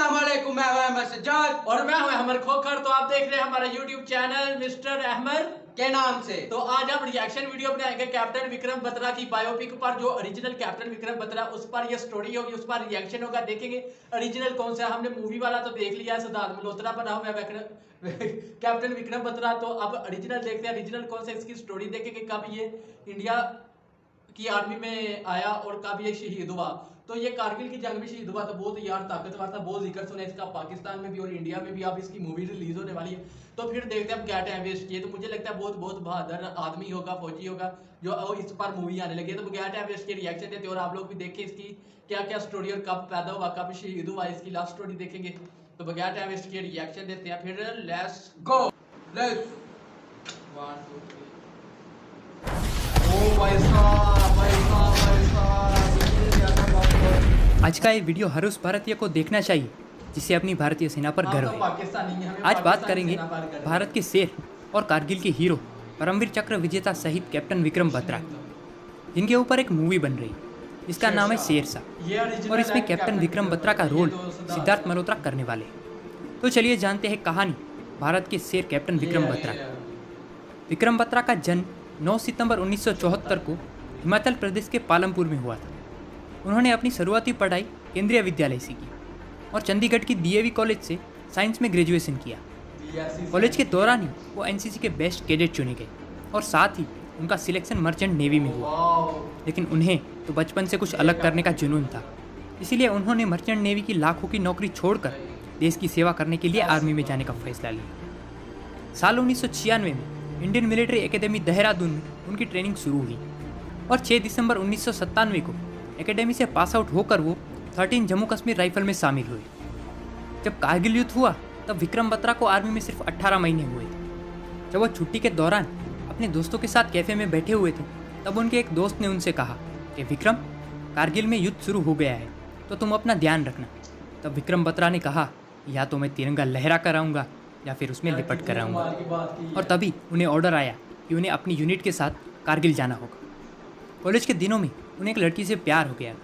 अस्सलाम वालेकुम, मैं हूं अहमद सज्जाद और मैं हूं अहमद खोखर। तो आप देख रहे हैं हमारा यूट्यूब चैनल मिस्टर अहमद के नाम से। तो आज हम रिएक्शन वीडियो बनाएंगे कैप्टन विक्रम बत्रा की बायोपिक पर, जो ओरिजिनल कैप्टन विक्रम बत्रा, उस पर ये स्टोरी होगी, उस पर रिएक्शन होगा। देखेंगे ओरिजिनल कौन सा है। हमने मूवी वाला तो देख लिया, सिद्धार्थ मल्होत्रा बना हुआ है कैप्टन विक्रम बत्रा। तो अब ओरिजिनल देखते हैं, ओरिजिनल कौन सा, इसकी स्टोरी देखेंगे, कब ये इंडिया की आर्मी में आया और कब ये शहीद हुआ। तो ये कारगिल की जंग में शहीद हुआ, तो बहुत यार ताकतवर था, बहुत जिक्र सुना इसका पाकिस्तान में भी और इंडिया में भी। अब इसकी मूवी रिलीज होने वाली है, तो फिर देखते हैं अब क्या टाइम वेस्ट किए। तो मुझे लगता है बहुत बहुत बहादुर आदमी होगा, फौजी होगा, जो इस पर मूवी आने लगी है। तो क्या टाइम वेस्ट के रिएक्शन देते और आप लोग भी देखें इसकी क्या क्या स्टोरी और कब पैदा हुआ, कब शहीद हुआ, इसकी लास्ट स्टोरी देखेंगे। तो बगैर टाइम वेस्ट के रिएक्शन देते हैं, फिर लेट्स गो लेट्स 1 2 3। ओ भाई साहब, भाई साहब, भाई साहब, ये क्या बात। आज का ये वीडियो हर उस भारतीय को देखना चाहिए जिसे अपनी भारतीय सेना पर गर्व है। आज बात करेंगे भारत के शेर और कारगिल के हीरो परमवीर चक्र विजेता शहीद कैप्टन विक्रम बत्रा, जिनके ऊपर एक मूवी बन रही है। इसका नाम है शेरशाह और इसमें कैप्टन विक्रम बत्रा का रोल सिद्धार्थ मल्होत्रा करने वाले हैं। तो चलिए जानते हैं कहानी भारत के शेर कैप्टन विक्रम बत्रा। विक्रम बत्रा का जन्म 9 सितंबर 1974 को हिमाचल प्रदेश के पालमपुर में हुआ था। उन्होंने अपनी शुरुआती पढ़ाई केंद्रीय विद्यालय से की और चंडीगढ़ की डीएवी कॉलेज से साइंस में ग्रेजुएशन किया। कॉलेज के दौरान ही वो एनसीसी के बेस्ट कैडेट चुने गए और साथ ही उनका सिलेक्शन मर्चेंट नेवी में हुआ। लेकिन उन्हें तो बचपन से कुछ अलग करने का जुनून था, इसीलिए उन्होंने मर्चेंट नेवी की लाखों की नौकरी छोड़कर देश की सेवा करने के लिए आर्मी में जाने का फैसला लिया। साल 1996 में इंडियन मिलिट्री एकेडमी देहरादून में उनकी ट्रेनिंग शुरू हुई और 6 दिसंबर 1997 को एकेडमी से पास आउट होकर वो 13 जम्मू कश्मीर राइफल में शामिल हुए। जब कारगिल युद्ध हुआ तब विक्रम बत्रा को आर्मी में सिर्फ 18 महीने हुए थे। जब वो छुट्टी के दौरान अपने दोस्तों के साथ कैफे में बैठे हुए थे, तब उनके एक दोस्त ने उनसे कहा कि विक्रम, कारगिल में युद्ध शुरू हो गया है, तो तुम अपना ध्यान रखना। तब विक्रम बत्रा ने कहा, या तो मैं तिरंगा लहरा कर आऊँगा या फिर उसमें लिपट कर आऊँगा। और तभी उन्हें ऑर्डर आया कि उन्हें अपनी यूनिट के साथ कारगिल जाना होगा। कॉलेज के दिनों में उन्हें एक लड़की से प्यार हो गया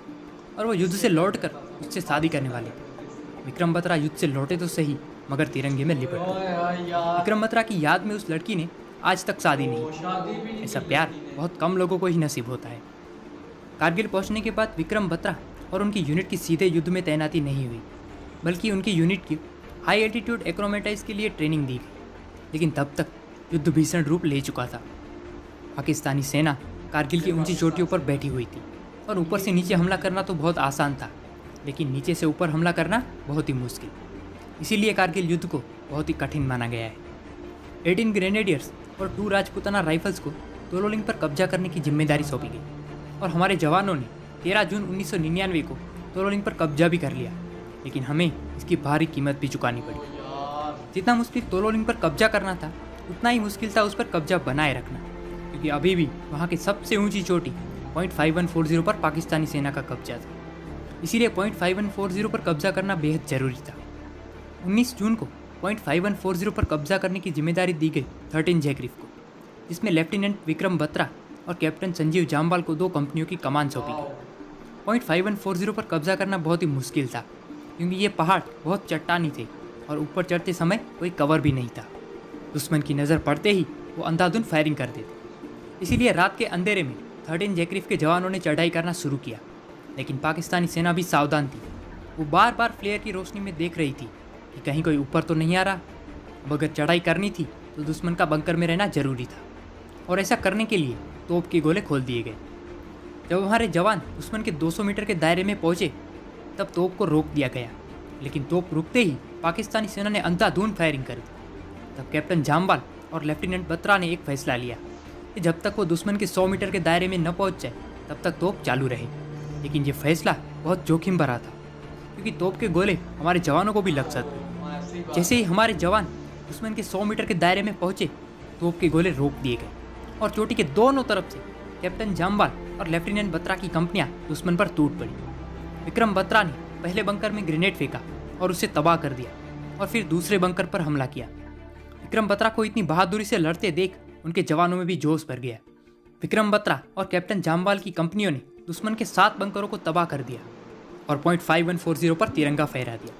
और वो युद्ध से लौटकर उससे शादी करने वाले थे। विक्रम बत्रा युद्ध से लौटे तो सही, मगर तिरंगे में लिपट गए। विक्रम बत्रा की याद में उस लड़की ने आज तक शादी नहीं। ऐसा प्यार बहुत कम लोगों को ही नसीब होता है। कारगिल पहुंचने के बाद विक्रम बत्रा और उनकी यूनिट की सीधे युद्ध में तैनाती नहीं हुई, बल्कि उनकी यूनिट की हाई एल्टीट्यूड एक्रोमेटाइज के लिए ट्रेनिंग दी गई। लेकिन तब तक युद्ध भीषण रूप ले चुका था। पाकिस्तानी सेना कारगिल की ऊंची चोटियों पर बैठी हुई थी और ऊपर से नीचे हमला करना तो बहुत आसान था, लेकिन नीचे से ऊपर हमला करना बहुत ही मुश्किल। इसीलिए कारगिल युद्ध को बहुत ही कठिन माना गया है। 18 ग्रेनेडियर्स और 2 राजपूताना राइफल्स को तोलोलिंग पर कब्जा करने की जिम्मेदारी सौंपी गई और हमारे जवानों ने 13 जून 1999 को तोलोलिंग पर कब्जा भी कर लिया। लेकिन हमें इसकी भारी कीमत भी चुकानी पड़ी। जितना मुश्किल तोलोलिंग पर कब्जा करना था, उतना ही मुश्किल था उस पर कब्जा बनाए रखना, क्योंकि अभी भी वहाँ की सबसे ऊंची चोटी .5140 पर पाकिस्तानी सेना का कब्जा था। इसीलिए .5140 पर कब्जा करना बेहद ज़रूरी था। 19 जून को .5140 पर कब्जा करने की जिम्मेदारी दी गई 13 जैकरिफ को, जिसमें लेफ्टिनेंट विक्रम बत्रा और कैप्टन संजीव जामवाल को 2 कंपनियों की कमान सौंपी गई। .5140 पर कब्जा करना बहुत ही मुश्किल था, क्योंकि ये पहाड़ बहुत चट्टानी थे और ऊपर चढ़ते समय कोई कवर भी नहीं था। दुश्मन की नज़र पड़ते ही वो अंधाधुंध फायरिंग कर देते। इसीलिए रात के अंधेरे में 13 जैकरिफ के जवानों ने चढ़ाई करना शुरू किया। लेकिन पाकिस्तानी सेना भी सावधान थी। वो बार बार फ्लेयर की रोशनी में देख रही थी कि कहीं कोई ऊपर तो नहीं आ रहा। अब अगर चढ़ाई करनी थी तो दुश्मन का बंकर में रहना जरूरी था, और ऐसा करने के लिए तोप के गोले खोल दिए गए। जब हमारे जवान दुश्मन के 200 मीटर के दायरे में पहुंचे, तब तोप को रोक दिया गया। लेकिन तोप रुकते ही पाकिस्तानी सेना ने अंधाधुंध फायरिंग कर दी। तब कैप्टन जामवाल और लेफ्टिनेंट बत्रा ने एक फैसला लिया कि जब तक वो दुश्मन के 100 मीटर के दायरे में न पहुंच जाए, तब तक तोप चालू रहे। लेकिन ये फैसला बहुत जोखिम भरा था, क्योंकि तोप के गोले हमारे जवानों को भी लग सकते। जैसे ही हमारे जवान दुश्मन के 100 मीटर के दायरे में पहुंचे, तोप के गोले रोक दिए गए और चोटी के दोनों तरफ से कैप्टन जामवाल और लेफ्टिनेंट बत्रा की कंपनियां दुश्मन पर टूट पड़ी। विक्रम बत्रा ने पहले बंकर में ग्रेनेड फेंका और उसे तबाह कर दिया, और फिर दूसरे बंकर पर हमला किया। विक्रम बत्रा को इतनी बहादुरी से लड़ते देख उनके जवानों में भी जोश भर गया। विक्रम बत्रा और कैप्टन जामवाल की कंपनियों ने दुश्मन के 7 बंकरों को तबाह कर दिया और .5140 पर तिरंगा फहरा दिया।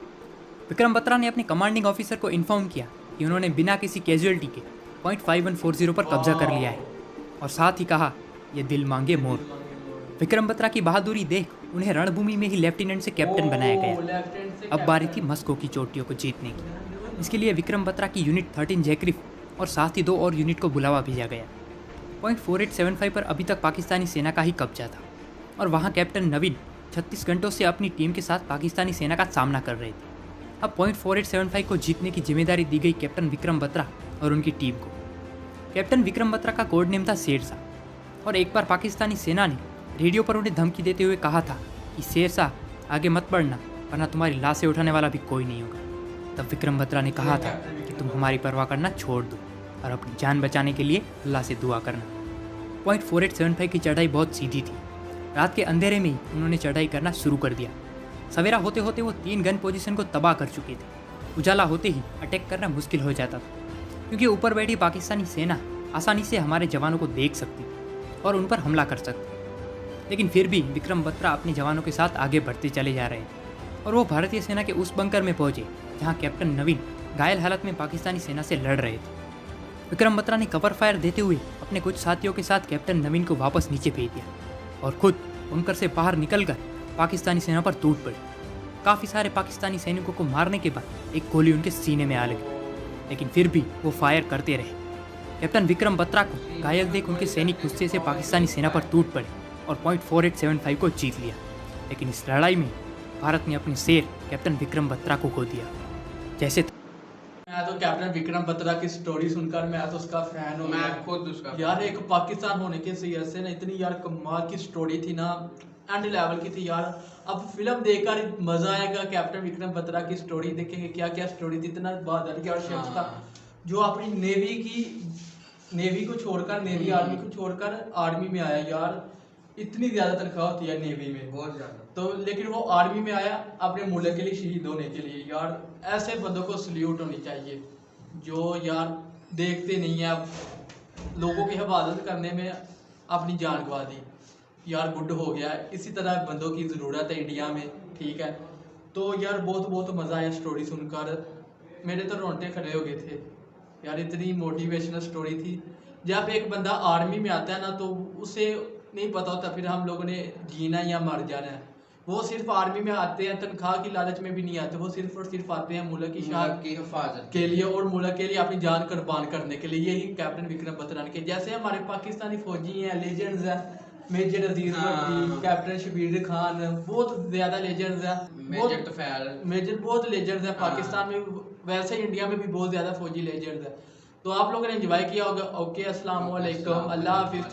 विक्रम बत्रा ने अपने कमांडिंग ऑफिसर को इन्फॉर्म किया कि उन्होंने बिना किसी कैजुअलिटी के .5140 पर कब्जा कर लिया है और साथ ही कहा, ये दिल मांगे मोर। विक्रम बत्रा की बहादुरी देख उन्हें रणभूमि में ही लेफ्टिनेंट से कैप्टन बनाया गया। अब बारी थी मस्को की चोटियों को जीतने की। इसके लिए विक्रम बत्रा की यूनिट 13 जयक्रिफ और साथ ही 2 और यूनिट को बुलावा भेजा गया। .4875 पर अभी तक पाकिस्तानी सेना का ही कब्जा था और वहाँ कैप्टन नवीन 36 घंटों से अपनी टीम के साथ पाकिस्तानी सेना का सामना कर रहे थे। अब .4875 को जीतने की जिम्मेदारी दी गई कैप्टन विक्रम बत्रा और उनकी टीम को। कैप्टन विक्रम बत्रा का कोड नेम था शेरशाह और एक बार पाकिस्तानी सेना ने रेडियो पर उन्हें धमकी देते हुए कहा था कि शेरशाह आगे मत बढ़ना वरना तुम्हारी लाशें उठाने वाला भी कोई नहीं होगा। तब विक्रम बत्रा ने कहा था कि तुम हमारी परवाह करना छोड़ दो और अपनी जान बचाने के लिए अल्लाह से दुआ करना। .4875 की चढ़ाई बहुत सीधी थी। रात के अंधेरे में ही उन्होंने चढ़ाई करना शुरू कर दिया। सवेरा होते होते वो 3 गन पोजीशन को तबाह कर चुके थे। उजाला होते ही अटैक करना मुश्किल हो जाता था क्योंकि ऊपर बैठी पाकिस्तानी सेना आसानी से हमारे जवानों को देख सकती और उन पर हमला कर सकती। लेकिन फिर भी विक्रम बत्रा अपने जवानों के साथ आगे बढ़ते चले जा रहे थे और वो भारतीय सेना के उस बंकर में पहुंचे जहां कैप्टन नवीन घायल हालत में पाकिस्तानी सेना से लड़ रहे थे। विक्रम बत्रा ने कवर फायर देते हुए अपने कुछ साथियों के साथ कैप्टन नवीन को वापस नीचे भेज दिया और खुद बंकर से बाहर निकलकर पाकिस्तानी सेना पर टूट पड़े। काफ़ी सारे पाकिस्तानी सैनिकों को मारने के बाद एक गोली उनके सीने में आ लगी, लेकिन फिर भी वो फायर करते रहे। कैप्टन विक्रम बत्रा को घायल देख उनके सैनिक गुस्से से पाकिस्तानी सेना पर टूट पड़े और .4875 को जीत लिया। लेकिन इस लड़ाई में भारत ने अपने शेर कैप्टन विक्रम बत्रा को खो दिया। जैसे मैं तो कैप्टन विक्रम बत्रा की स्टोरी सुनकर मैं तो उसका फैन हूँ। मैं खुद उसका यार एक पाकिस्तान होने के वजह से ना इतनी यार कमाल की स्टोरी थी ना, एंड लेवल की थी यार। अब फिल्म देखकर मजा आएगा। कैप्टन विक्रम बत्रा की स्टोरी देखेंगे, क्या क्या स्टोरी थी। इतना बहादुर क्या शख्स था जो अपनी नेवी को छोड़कर, नेवी आर्मी को छोड़कर आर्मी में आया। यार इतनी ज्यादा तनख्वाह होती है नेवी में, बहुत ज्यादा। तो लेकिन वो आर्मी में आया अपने मुल्क के लिए शहीद होने के लिए। यार ऐसे बंदों को सल्यूट होनी चाहिए जो यार देखते नहीं है, अब लोगों की हिफाजत करने में अपनी जान गवा दी। यार गुड हो गया। इसी तरह बंदों की ज़रूरत है इंडिया में, ठीक है। तो यार बहुत मज़ा आया स्टोरी सुनकर। मेरे तो रोंगटे खड़े हो गए थे यार, इतनी मोटिवेशनल स्टोरी थी। जब एक बंदा आर्मी में आता है ना तो उसे नहीं पता होता फिर हम लोगों ने जीना या मर जाना है। वो सिर्फ आर्मी में आते हैं, तनख्वाह की लालच में भी नहीं आते। वो सिर्फ और सिर्फ आते हैं मुल्क की शान की हिफाजत के लिए और मुल्क के लिए अपनी जान कुर्बान करने के लिए। यही कैप्टन विक्रम बत्रा के जैसे हमारे पाकिस्तानी फौजी हैं, लेजेंड्स हैं। मेजर अजीज भट्टी, कैप्टन शबीर खान, बहुत ज्यादा लेजेंड्स हैं। मेजर बहुत लेजेंड्स हैं पाकिस्तान में, वैसे इंडिया में भी बहुत ज्यादा फौजी लेजेंड्स हैं। तो आप लोगों ने एंजॉय किया होगा। ओके, अस्सलाम वालेकुम, अल्लाह हाफिज।